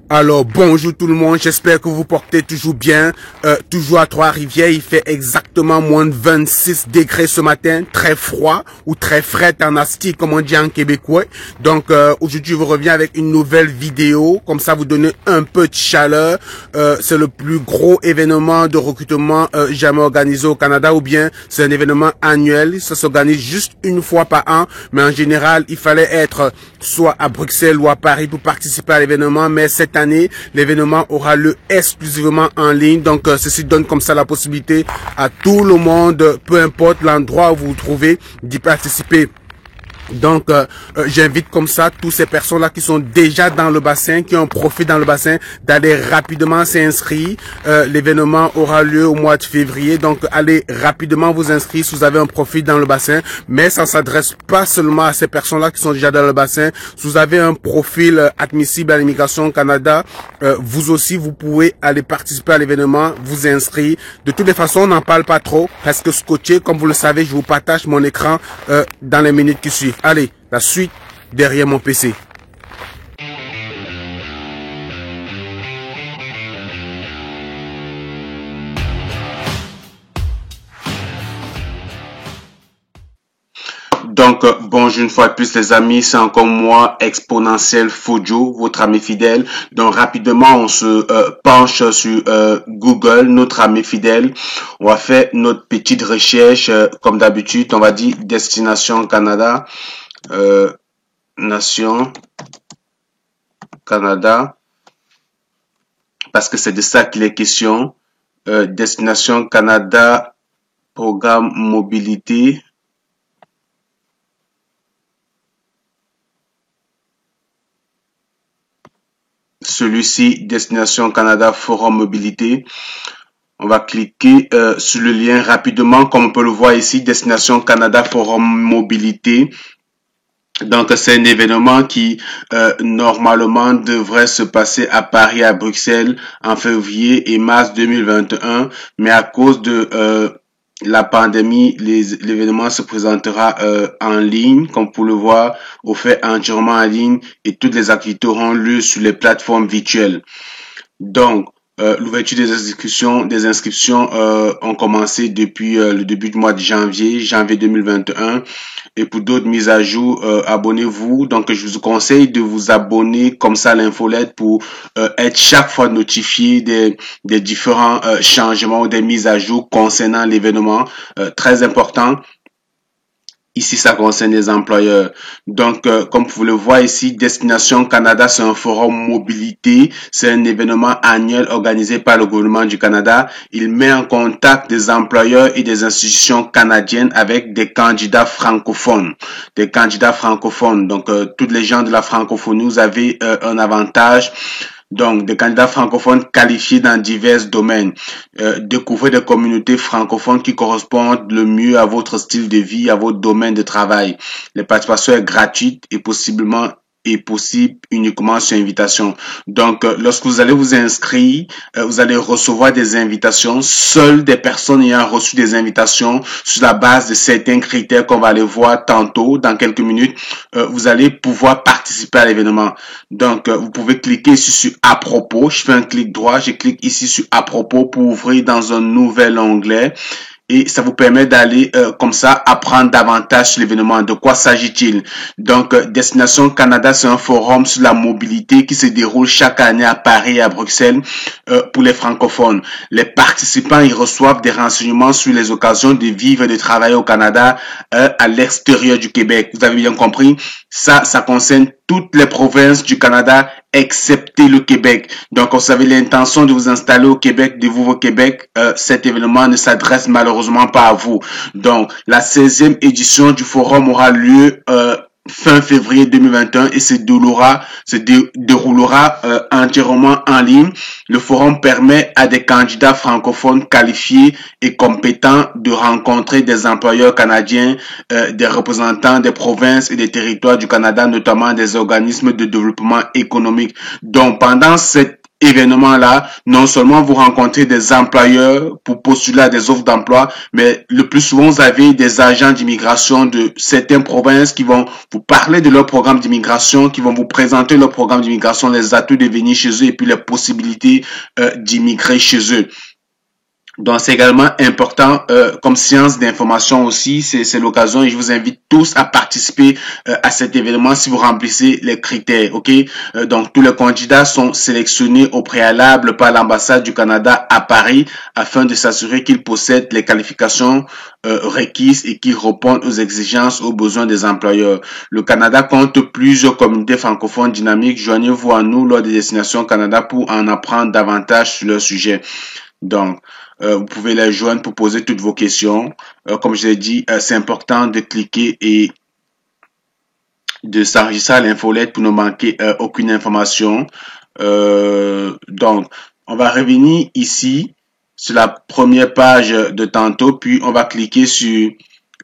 Alors bonjour tout le monde, j'espère que vous portez toujours bien, toujours à Trois-Rivières. Il fait exactement moins de 26 degrés ce matin, très froid ou très frais en asti comme on dit en québécois. Donc aujourd'hui je vous reviens avec une nouvelle vidéo, comme ça vous donner un peu de chaleur. C'est le plus gros événement de recrutement jamais organisé au Canada, ou bien c'est un événement annuel, ça s'organise juste une fois par an, mais en général il fallait être soit à Bruxelles ou à Paris pour participer à l'événement, mais cette année, l'événement aura lieu exclusivement en ligne. Donc, ceci donne comme ça la possibilité à tout le monde, peu importe l'endroit où vous vous trouvez, d'y participer. Donc, j'invite comme ça tous ces personnes-là qui sont déjà dans le bassin, qui ont un profil dans le bassin, d'aller rapidement s'inscrire. L'événement aura lieu au mois de février, donc allez rapidement vous inscrire si vous avez un profil dans le bassin. Mais ça ne s'adresse pas seulement à ces personnes-là qui sont déjà dans le bassin. Si vous avez un profil admissible à l'immigration au Canada, vous aussi, vous pouvez aller participer à l'événement, vous inscrire. De toutes les façons, on n'en parle pas trop, parce que scotché, comme vous le savez, je vous partage mon écran dans les minutes qui suivent. Allez, la suite derrière mon PC. Donc, bonjour une fois de plus les amis, c'est encore moi, Exponentiel Fojo, votre ami fidèle. Donc, rapidement, on se penche sur Google, notre ami fidèle. On va faire notre petite recherche, comme d'habitude, on va dire Destination Canada, Nation Canada, parce que c'est de ça qu'il est question. Destination Canada, programme mobilité. Celui-ci, Destination Canada Forum Mobilité. On va cliquer sur le lien rapidement, comme on peut le voir ici, Destination Canada Forum Mobilité. Donc, c'est un événement qui, normalement, devrait se passer à Paris, à Bruxelles, en février et mars 2021. Mais à cause de la pandémie, l'événement se présentera en ligne, comme vous le voir, au fait entièrement en ligne, et toutes les activités auront lieu sur les plateformes virtuelles. Donc, l'ouverture des inscriptions ont commencé depuis le début du mois de janvier 2021. Et pour d'autres mises à jour, abonnez-vous. Donc, je vous conseille de vous abonner comme ça à l'infolette pour être chaque fois notifié des différents changements ou des mises à jour concernant l'événement. Très important. Ici, ça concerne les employeurs. Donc, comme vous le voyez ici, Destination Canada, c'est un forum mobilité. C'est un événement annuel organisé par le gouvernement du Canada. Il met en contact des employeurs et des institutions canadiennes avec des candidats francophones. Des candidats francophones. Donc, toutes les gens de la francophonie, vous avez un avantage. Donc, des candidats francophones qualifiés dans divers domaines. Découvrez des communautés francophones qui correspondent le mieux à votre style de vie, à votre domaine de travail. Les participations est gratuite et possible uniquement sur invitation. Donc, lorsque vous allez vous inscrire, vous allez recevoir des invitations. Seules des personnes ayant reçu des invitations sur la base de certains critères qu'on va aller voir tantôt, dans quelques minutes, vous allez pouvoir participer à l'événement. Donc, vous pouvez cliquer ici sur à propos. Je fais un clic droit, je clique ici sur à propos pour ouvrir dans un nouvel onglet. Et ça vous permet d'aller comme ça apprendre davantage sur l'événement. De quoi s'agit-il? Donc, Destination Canada, c'est un forum sur la mobilité qui se déroule chaque année à Paris et à Bruxelles pour les francophones. Les participants y reçoivent des renseignements sur les occasions de vivre et de travailler au Canada à l'extérieur du Québec. Vous avez bien compris? Ça concerne toutes les provinces du Canada excepté le Québec. Donc, vous avez l'intention de vous installer au Québec, de vivre au Québec, cet événement ne s'adresse malheureusement pas à vous. Donc, la 16e édition du forum aura lieu fin février 2021 et se déroulera entièrement en ligne. Le forum permet à des candidats francophones qualifiés et compétents de rencontrer des employeurs canadiens, des représentants des provinces et des territoires du Canada, notamment des organismes de développement économique. Donc, pendant cette événement-là, non seulement vous rencontrez des employeurs pour postuler à des offres d'emploi, mais le plus souvent, vous avez des agents d'immigration de certaines provinces qui vont vous parler de leur programme d'immigration, qui vont vous présenter leur programme d'immigration, les atouts de venir chez eux et puis les possibilités d'immigrer chez eux. Donc, c'est également important comme science d'information aussi. C'est l'occasion et je vous invite tous à participer à cet événement si vous remplissez les critères. Ok. Donc, tous les candidats sont sélectionnés au préalable par l'ambassade du Canada à Paris afin de s'assurer qu'ils possèdent les qualifications requises et qu'ils répondent aux exigences, aux besoins des employeurs. Le Canada compte plusieurs communautés francophones dynamiques. Joignez-vous à nous lors des Destinations Canada pour en apprendre davantage sur leur sujet. Donc, vous pouvez les joindre pour poser toutes vos questions. Comme je l'ai dit, c'est important de cliquer et de s'enregistrer à l'infolette pour ne manquer aucune information. Donc, on va revenir ici sur la première page de tantôt, puis on va cliquer sur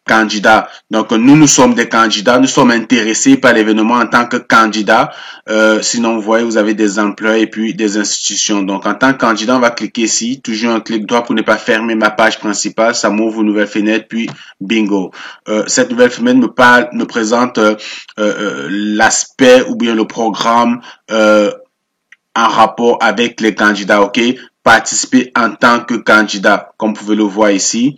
candidats. Donc, nous sommes des candidats. Nous sommes intéressés par l'événement en tant que candidats. Sinon, vous voyez, vous avez des emplois et puis des institutions. Donc, en tant que candidat, on va cliquer ici. Toujours un clic droit pour ne pas fermer ma page principale. Ça m'ouvre une nouvelle fenêtre, puis bingo. Cette nouvelle fenêtre me présente l'aspect ou bien le programme en rapport avec les candidats. OK? Participer en tant que candidat, comme vous pouvez le voir ici.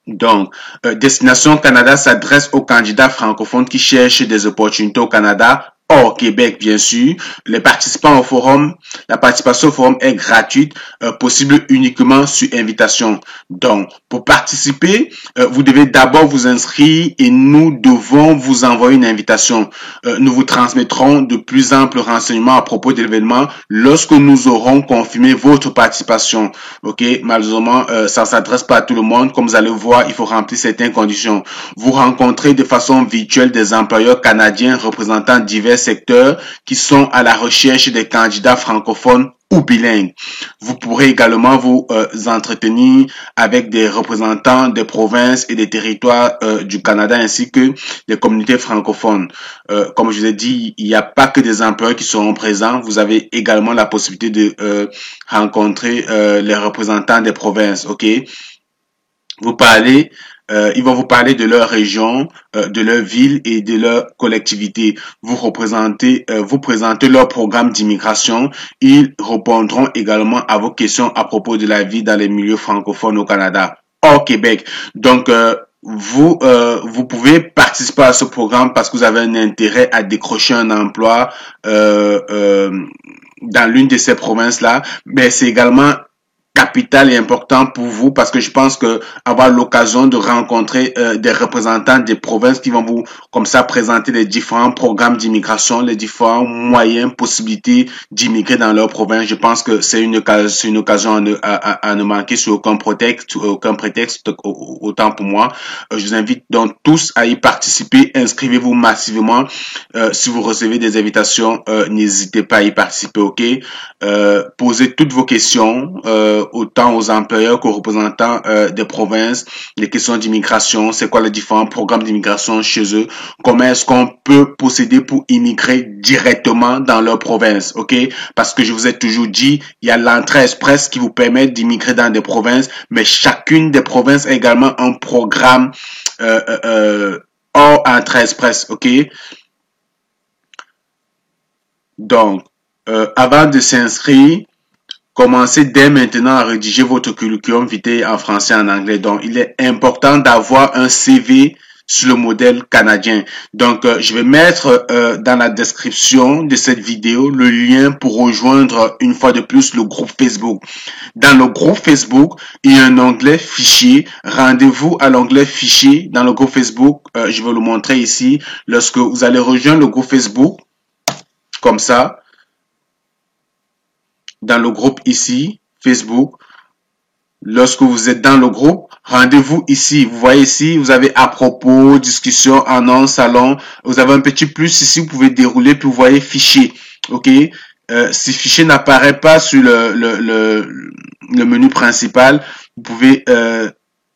Donc, Destination Canada s'adresse aux candidats francophones qui cherchent des opportunités au Canada, hors Québec, bien sûr. Les participants au forum, la participation au forum est gratuite, possible uniquement sur invitation. Donc, pour participer, vous devez d'abord vous inscrire et nous devons vous envoyer une invitation. Nous vous transmettrons de plus amples renseignements à propos de l'événement lorsque nous aurons confirmé votre participation. Ok, malheureusement, ça ne s'adresse pas à tout le monde. Comme vous allez voir, il faut remplir certaines conditions. Vous rencontrez de façon virtuelle des employeurs canadiens représentant divers secteurs qui sont à la recherche des candidats francophones ou bilingues. Vous pourrez également vous entretenir avec des représentants des provinces et des territoires du Canada ainsi que des communautés francophones. Comme je vous ai dit, il n'y a pas que des employeurs qui seront présents. Vous avez également la possibilité de rencontrer les représentants des provinces. Ok, ils vont vous parler de leur région, de leur ville et de leur collectivité. Vous présentez leur programme d'immigration. Ils répondront également à vos questions à propos de la vie dans les milieux francophones au Canada, hors Québec. Donc, vous pouvez participer à ce programme parce que vous avez un intérêt à décrocher un emploi dans l'une de ces provinces-là, mais c'est également capital et important pour vous parce que je pense que avoir l'occasion de rencontrer des représentants des provinces qui vont vous comme ça présenter les différents programmes d'immigration, les différents moyens, possibilités d'immigrer dans leur province, je pense que c'est une occasion à ne manquer sur aucun prétexte, autant pour moi. Je vous invite donc tous à y participer, inscrivez-vous massivement. Si vous recevez des invitations, n'hésitez pas à y participer, ok? Posez toutes vos questions, autant aux employeurs qu'aux représentants des provinces, les questions d'immigration, c'est quoi les différents programmes d'immigration chez eux, comment est-ce qu'on peut procéder pour immigrer directement dans leur province, ok? Parce que je vous ai toujours dit, il y a l'entrée express qui vous permet d'immigrer dans des provinces, mais chacune des provinces a également un programme hors entrée express, ok? Donc, avant de s'inscrire, commencez dès maintenant à rédiger votre curriculum vitae en français et en anglais. Donc, il est important d'avoir un CV sur le modèle canadien. Donc, je vais mettre dans la description de cette vidéo le lien pour rejoindre une fois de plus le groupe Facebook. Dans le groupe Facebook, il y a un onglet fichier. Rendez-vous à l'onglet fichier dans le groupe Facebook. Je vais le montrer ici. Lorsque vous allez rejoindre le groupe Facebook, comme ça, dans le groupe ici, Facebook. Lorsque vous êtes dans le groupe, rendez-vous ici. Vous voyez ici, vous avez à propos, discussion, annonce, salon. Vous avez un petit plus ici, vous pouvez dérouler, puis vous voyez fichier. Ok? Si fichier n'apparaît pas sur le menu principal, vous pouvez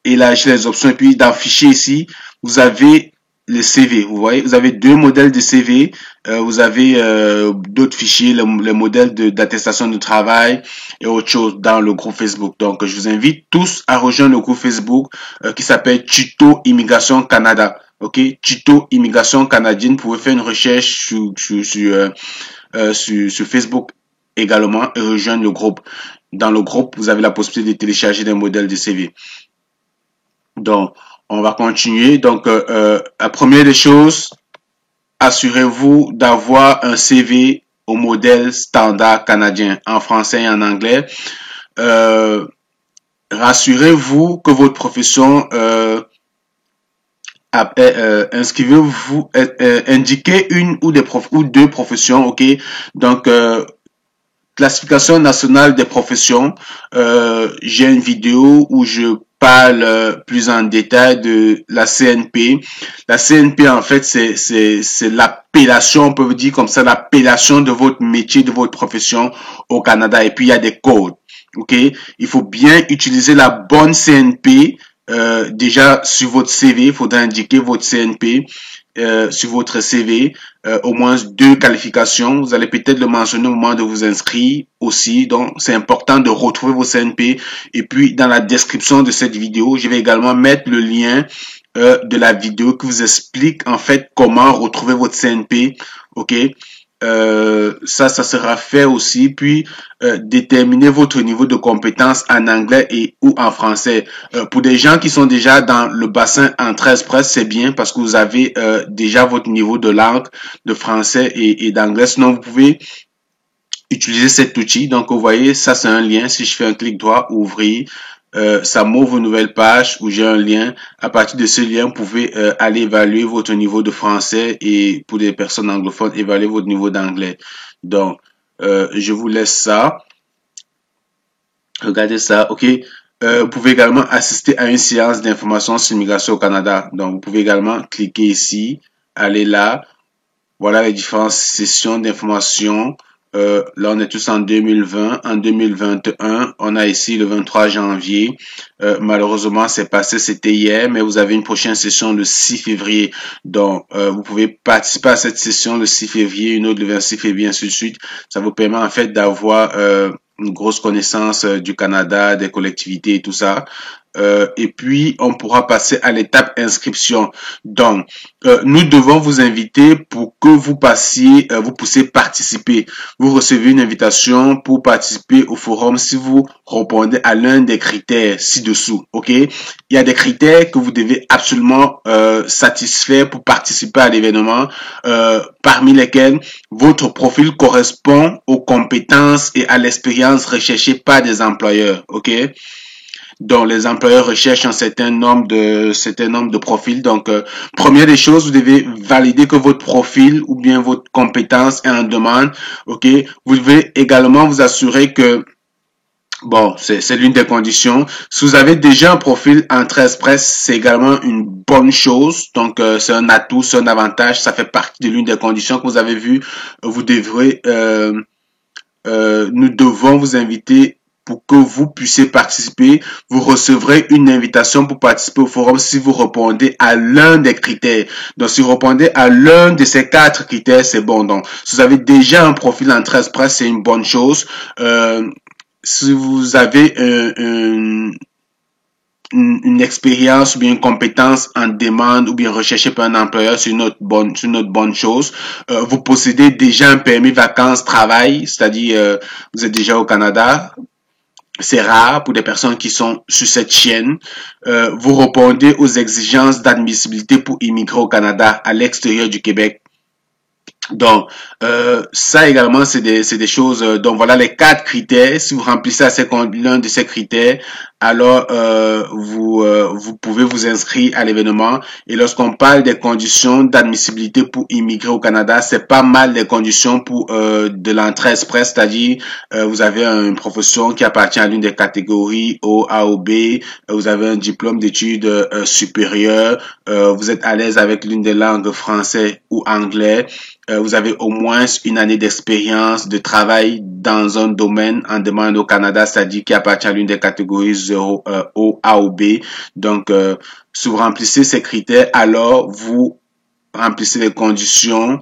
élargir les options. Et puis dans fichier ici, vous avez les CV. Vous voyez, vous avez deux modèles de CV. Vous avez d'autres fichiers, les modèles d'attestation de travail et autre chose dans le groupe Facebook. Donc, je vous invite tous à rejoindre le groupe Facebook qui s'appelle Tuto Immigration Canada. Ok, Tuto Immigration Canadienne. Vous pouvez faire une recherche sur Facebook également et rejoindre le groupe. Dans le groupe, vous avez la possibilité de télécharger des modèles de CV. Donc, on va continuer. Donc, la première des choses, assurez-vous d'avoir un CV au modèle standard canadien en français et en anglais. Rassurez-vous que votre profession inscrivez-vous, indiquez une ou deux professions, ok. Donc, classification nationale des professions. J'ai une vidéo où je parle plus en détail de la CNP. La CNP, en fait, c'est l'appellation, on peut dire comme ça, l'appellation de votre métier, de votre profession au Canada. Et puis, il y a des codes. OK? Il faut bien utiliser la bonne CNP. Déjà, sur votre CV, il faudra indiquer votre CNP. Sur votre CV, au moins deux qualifications. Vous allez peut-être le mentionner au moment de vous inscrire aussi. Donc, c'est important de retrouver vos CNP. Et puis, dans la description de cette vidéo, je vais également mettre le lien de la vidéo qui vous explique en fait comment retrouver votre CNP. OK? Ça sera fait aussi. Puis déterminer votre niveau de compétence en anglais et ou en français. Pour des gens qui sont déjà dans le bassin Entrée Express, c'est bien parce que vous avez déjà votre niveau de langue, de français et d'anglais. Sinon, vous pouvez utiliser cet outil. Donc, vous voyez, ça c'est un lien. Si je fais un clic droit, ouvrir, ça m'ouvre une nouvelle page où j'ai un lien. À partir de ce lien, vous pouvez aller évaluer votre niveau de français et pour des personnes anglophones, évaluer votre niveau d'anglais. Donc, je vous laisse ça. Regardez ça, ok. Vous pouvez également assister à une séance d'information sur l'immigration au Canada. Donc, vous pouvez également cliquer ici, aller là. Voilà les différentes sessions d'information. Là, on est tous en 2020. En 2021, on a ici le 23 janvier. Malheureusement, c'est passé, c'était hier, mais vous avez une prochaine session le 6 février. Donc, vous pouvez participer à cette session le 6 février, une autre le 26 février, ainsi de suite. Ça vous permet en fait d'avoir une grosse connaissance du Canada, des collectivités et tout ça. Et puis, on pourra passer à l'étape inscription. Donc, nous devons vous inviter pour que vous passiez, vous puissiez participer. Vous recevez une invitation pour participer au forum si vous répondez à l'un des critères ci-dessous. OK? Il y a des critères que vous devez absolument satisfaire pour participer à l'événement, parmi lesquels votre profil correspond aux compétences et à l'expérience recherchées par des employeurs. OK? Donc, les employeurs recherchent un certain nombre de profils. Donc, première des choses, vous devez valider que votre profil ou bien votre compétence est en demande. OK? Vous devez également vous assurer que bon, c'est l'une des conditions. Si vous avez déjà un profil Entrée Express, c'est également une bonne chose. Donc, c'est un atout, c'est un avantage. Ça fait partie de l'une des conditions que vous avez vues. Vous devrez, nous devons vous inviter pour que vous puissiez participer. Vous recevrez une invitation pour participer au forum si vous répondez à l'un des critères. Donc, si vous répondez à l'un de ces 4 critères, c'est bon. Donc, si vous avez déjà un profil Entrée Express, c'est une bonne chose. Si vous avez une expérience ou bien une compétence en demande ou bien recherchée par un employeur, c'est une autre bonne chose. Vous possédez déjà un permis vacances-travail, c'est-à-dire vous êtes déjà au Canada. C'est rare pour des personnes qui sont sur cette chaîne. Vous répondez aux exigences d'admissibilité pour immigrer au Canada à l'extérieur du Québec. Donc, ça également, c'est des choses. Donc, voilà les 4 critères. Si vous remplissez l'un de ces critères, alors vous pouvez vous inscrire à l'événement. Et lorsqu'on parle des conditions d'admissibilité pour immigrer au Canada, c'est pas mal les conditions pour de l'entrée express, c'est-à-dire vous avez une profession qui appartient à l'une des catégories O, A ou B, vous avez un diplôme d'études supérieures, vous êtes à l'aise avec l'une des langues français ou anglais. Vous avez au moins une année d'expérience de travail dans un domaine en demande au Canada, c'est-à-dire qui appartient à l'une des catégories 0, O, A ou B. Donc, si vous remplissez ces critères, alors vous remplissez les conditions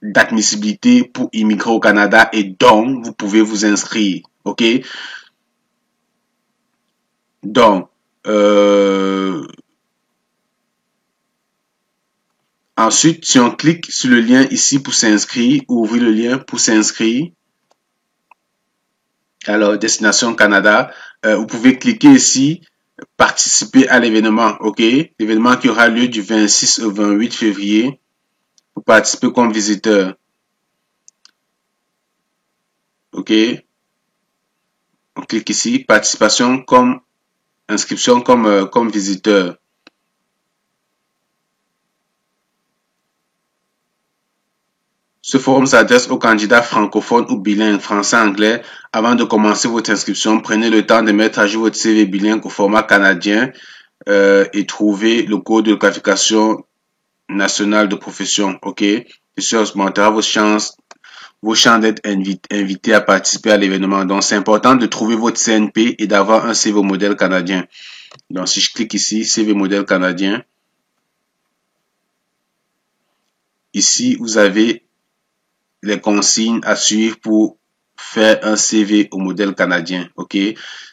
d'admissibilité pour immigrer au Canada et donc vous pouvez vous inscrire. OK? Donc, ensuite, si on clique sur le lien ici pour s'inscrire, ouvrir le lien pour s'inscrire, alors Destination Canada, vous pouvez cliquer ici, participer à l'événement, ok? L'événement qui aura lieu du 26 au 28 février, pour participer comme visiteur, ok? On clique ici, participation comme inscription comme visiteur. Ce forum s'adresse aux candidats francophones ou bilingues français-anglais. Avant de commencer votre inscription, prenez le temps de mettre à jour votre CV bilingue au format canadien et trouvez le code de qualification nationale de profession. OK? Et cela augmentera vos chances d'être invité à participer à l'événement. Donc, c'est important de trouver votre CNP et d'avoir un CV modèle canadien. Donc, si je clique ici, CV modèle canadien, ici, vous avez les consignes à suivre pour faire un CV au modèle canadien. OK?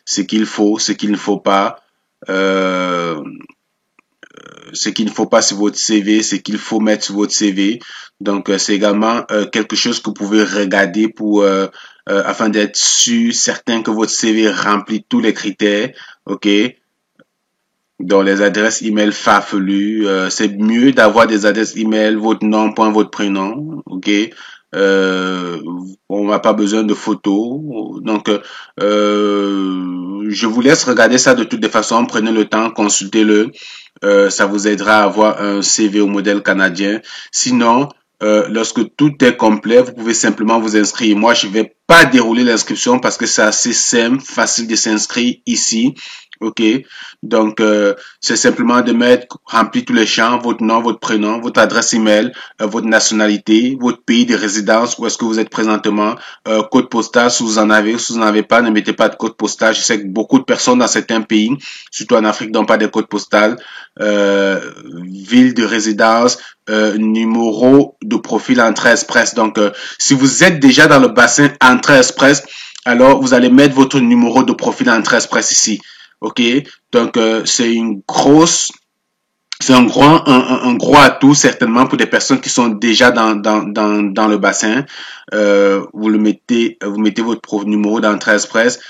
Ce qu'il faut, ce qu'il ne faut pas. Ce qu'il ne faut pas sur votre CV, ce qu'il faut mettre sur votre CV. Donc, c'est également quelque chose que vous pouvez regarder pour afin d'être sûr, certain que votre CV remplit tous les critères. OK? Donc, les adresses email farfelues, c'est mieux d'avoir des adresses email, votre nom, point, votre prénom. OK? On n'a pas besoin de photos. Donc, je vous laisse regarder ça de toutes les façons. Prenez le temps, consultez-le. Ça vous aidera à avoir un CV au modèle canadien. Sinon, lorsque tout est complet, vous pouvez simplement vous inscrire. Moi, je vais pas dérouler l'inscription parce que c'est assez simple, facile de s'inscrire ici. OK? Donc, c'est simplement de mettre, remplir tous les champs, votre nom, votre prénom, votre adresse email, votre nationalité, votre pays de résidence, où est-ce que vous êtes présentement, code postal, si vous en avez, ou si vous n'en avez pas, ne mettez pas de code postal. Je sais que beaucoup de personnes dans certains pays, surtout en Afrique, n'ont pas de code postal, ville de résidence, numéro de profil Entrée Express. Donc, si vous êtes déjà dans le bassin Entrée Express, alors vous allez mettre votre numéro de profil Entrée Express ici. OK? Donc, c'est un gros atout certainement pour des personnes qui sont déjà dans le bassin. Vous mettez votre numéro d'entrée express.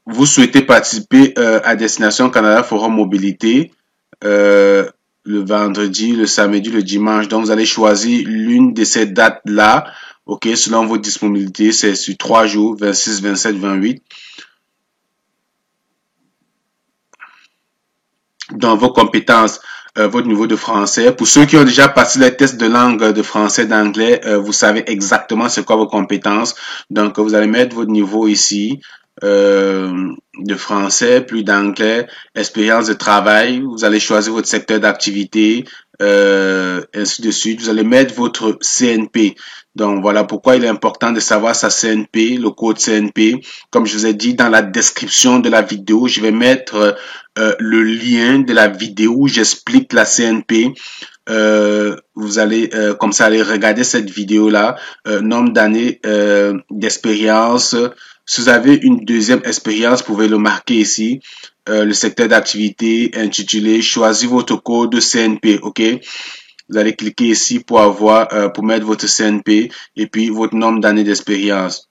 Vous souhaitez participer à Destination Canada Forum Mobilité le vendredi, le samedi, le dimanche. Donc, vous allez choisir l'une de ces dates-là. OK, selon votre disponibilité, c'est sur 3 jours, 26, 27, 28. Dans vos compétences, votre niveau de français. Pour ceux qui ont déjà passé les tests de langue de français, d'anglais, vous savez exactement c'est quoi vos compétences. Donc, vous allez mettre votre niveau ici de français, plus d'anglais, expérience de travail. Vous allez choisir votre secteur d'activité, ainsi de suite. Vous allez mettre votre CNP. Donc, voilà pourquoi il est important de savoir sa CNP, le code CNP. Comme je vous ai dit dans la description de la vidéo, je vais mettre le lien de la vidéo où j'explique la CNP. Vous allez comme ça aller regarder cette vidéo là, nombre d'années d'expérience. Si vous avez une deuxième expérience, vous pouvez le marquer ici. Le secteur d'activité intitulé choisir votre code CNP. OK? Vous allez cliquer ici pour avoir pour mettre votre CNP et puis votre nombre d'années d'expérience.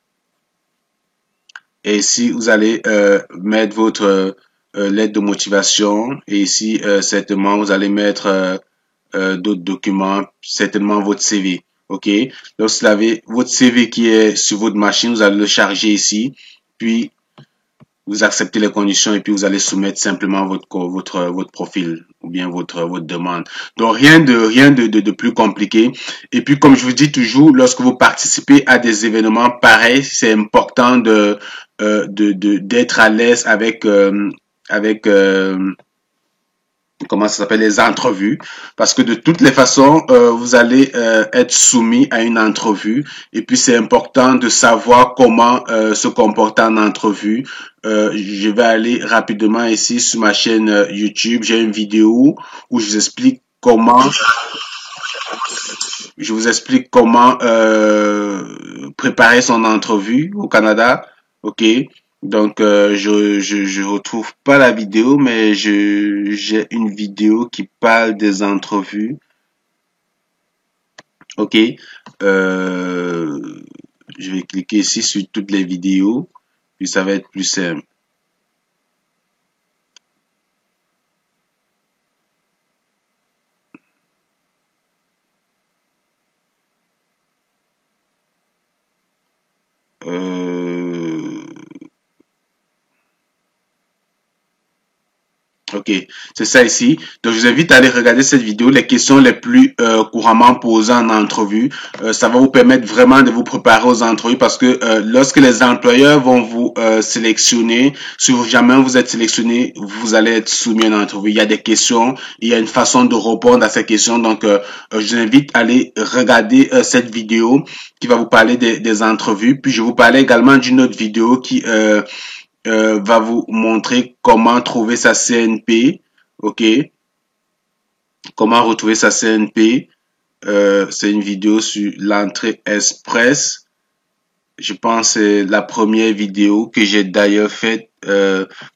Et ici vous allez mettre votre lettre de motivation et ici certainement vous allez mettre d'autres documents, certainement votre CV. OK? Donc, si vous avez votre CV qui est sur votre machine, vous allez le charger ici, puis vous acceptez les conditions et puis vous allez soumettre simplement votre profil ou bien votre demande. Donc, rien de plus compliqué. Et puis, comme je vous dis toujours, lorsque vous participez à des événements pareils, c'est important d'être à l'aise avec comment ça s'appelle, les entrevues, parce que de toutes les façons, vous allez être soumis à une entrevue, et puis c'est important de savoir comment se comporter en entrevue. Je vais aller rapidement ici sur ma chaîne YouTube, j'ai une vidéo où je vous explique comment préparer son entrevue au Canada, ok? Donc je retrouve pas la vidéo, mais j'ai une vidéo qui parle des entrevues, ok? Euh, je vais cliquer ici sur toutes les vidéos, puis ça va être plus simple. Euh, Ok, c'est ça ici. Donc, je vous invite à aller regarder cette vidéo, les questions les plus couramment posées en entrevue. Ça va vous permettre vraiment de vous préparer aux entrevues parce que lorsque les employeurs vont vous sélectionner, si jamais vous êtes sélectionné, vous allez être soumis à une entrevue. Il y a des questions, il y a une façon de répondre à ces questions. Donc, je vous invite à aller regarder cette vidéo qui va vous parler des entrevues. Puis, je vous parlais également d'une autre vidéo qui va vous montrer comment trouver sa CNP, ok, comment retrouver sa CNP. C'est une vidéo sur l'entrée express. Je pense que c'est la première vidéo que j'ai d'ailleurs faite,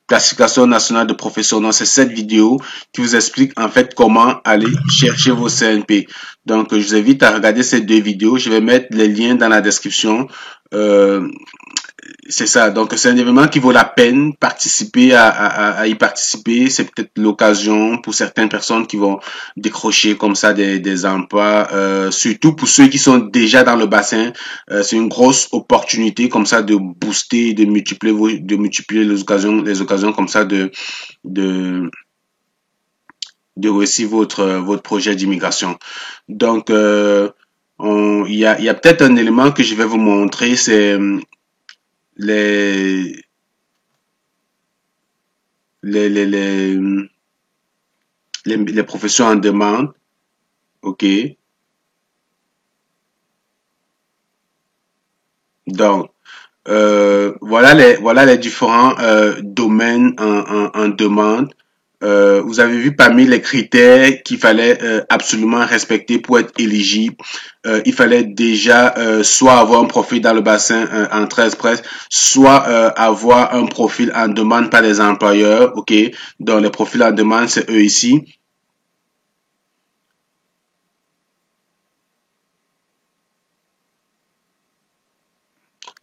classification nationale de profession. Donc, c'est cette vidéo qui vous explique en fait comment aller chercher vos CNP. Donc, je vous invite à regarder ces deux vidéos. Je vais mettre les liens dans la description. C'est ça. Donc, c'est un événement qui vaut la peine participer à y participer. C'est peut-être l'occasion pour certaines personnes qui vont décrocher comme ça des emplois, surtout pour ceux qui sont déjà dans le bassin. C'est une grosse opportunité comme ça de booster, de multiplier les occasions comme ça de, de réussir votre projet d'immigration. Donc, il y a peut-être un élément que je vais vous montrer, c'est les, les, les, les, les professions en demande, ok? Donc, voilà les différents domaines en demande. Vous avez vu parmi les critères qu'il fallait absolument respecter pour être éligible, il fallait déjà soit avoir un profil dans le bassin en 13 presse, soit avoir un profil en demande par les employeurs, ok? Donc les profils en demande, c'est eux ici.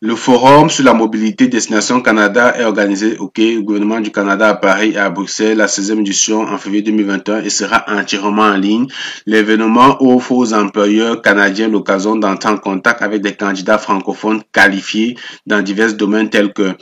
Le forum sur la mobilité Destination Canada est organisé au gouvernement du Canada à Paris et à Bruxelles, la 16e édition en février 2021 et sera entièrement en ligne. L'événement offre aux employeurs canadiens l'occasion d'entrer en contact avec des candidats francophones qualifiés dans divers domaines tels que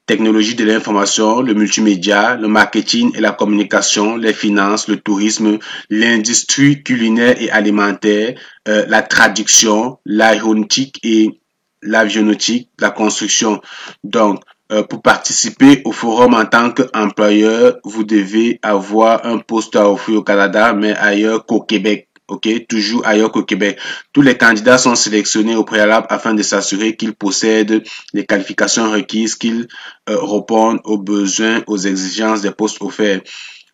technologie de l'information, le multimédia, le marketing et la communication, les finances, le tourisme, l'industrie culinaire et alimentaire, la traduction, l'aéronautique et l'avionautique, la construction. Donc, pour participer au forum en tant qu'employeur, vous devez avoir un poste à offrir au Canada, mais ailleurs qu'au Québec. OK, toujours ailleurs qu'au Québec. Tous les candidats sont sélectionnés au préalable afin de s'assurer qu'ils possèdent les qualifications requises, qu'ils répondent aux besoins, aux exigences des postes offerts.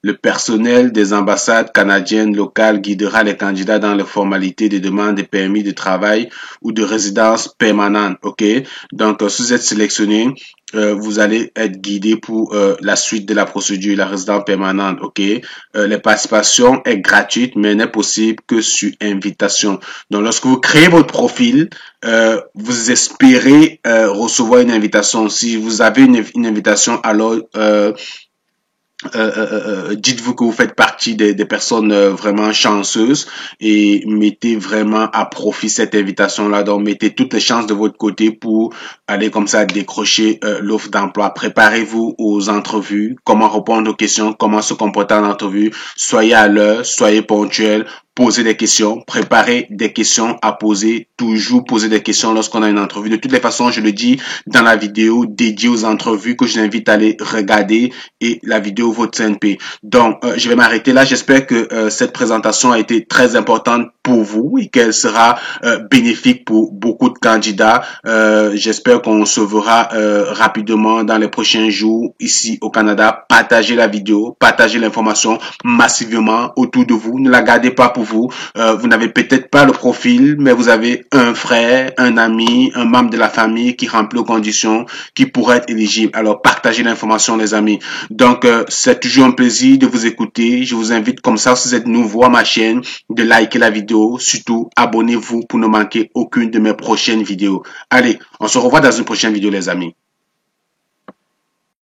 Le personnel des ambassades canadiennes locales guidera les candidats dans les formalités de demande de permis de travail ou de résidence permanente. OK? Donc, si vous êtes sélectionné, vous allez être guidé pour la suite de la procédure, la résidence permanente. OK? La participation est gratuite, mais n'est possible que sur invitation. Donc, lorsque vous créez votre profil, vous espérez recevoir une invitation. Si vous avez une invitation, alors dites-vous que vous faites partie des personnes vraiment chanceuses et mettez vraiment à profit cette invitation-là. Donc, mettez toutes les chances de votre côté pour aller comme ça décrocher l'offre d'emploi. Préparez-vous aux entrevues, comment répondre aux questions, comment se comporter en entrevue. Soyez à l'heure, soyez ponctuel. poser des questions, préparer des questions à poser, toujours poser des questions lorsqu'on a une entrevue. De toutes les façons, je le dis dans la vidéo dédiée aux entrevues que je t'invite à aller regarder et la vidéo Votre CNP. Donc, je vais m'arrêter là. J'espère que cette présentation a été très importante pour vous et qu'elle sera bénéfique pour beaucoup de candidats. J'espère qu'on se verra rapidement dans les prochains jours ici au Canada. Partagez la vidéo, partagez l'information massivement autour de vous. Ne la gardez pas pour vous. Vous n'avez peut-être pas le profil, mais vous avez un frère, un ami, un membre de la famille qui remplit aux conditions, qui pourrait être éligible. Alors, partagez l'information, les amis. Donc, c'est toujours un plaisir de vous écouter. Je vous invite comme ça, si vous êtes nouveau à ma chaîne, de liker la vidéo. Surtout, abonnez-vous pour ne manquer aucune de mes prochaines vidéos. Allez, on se revoit dans une prochaine vidéo, les amis.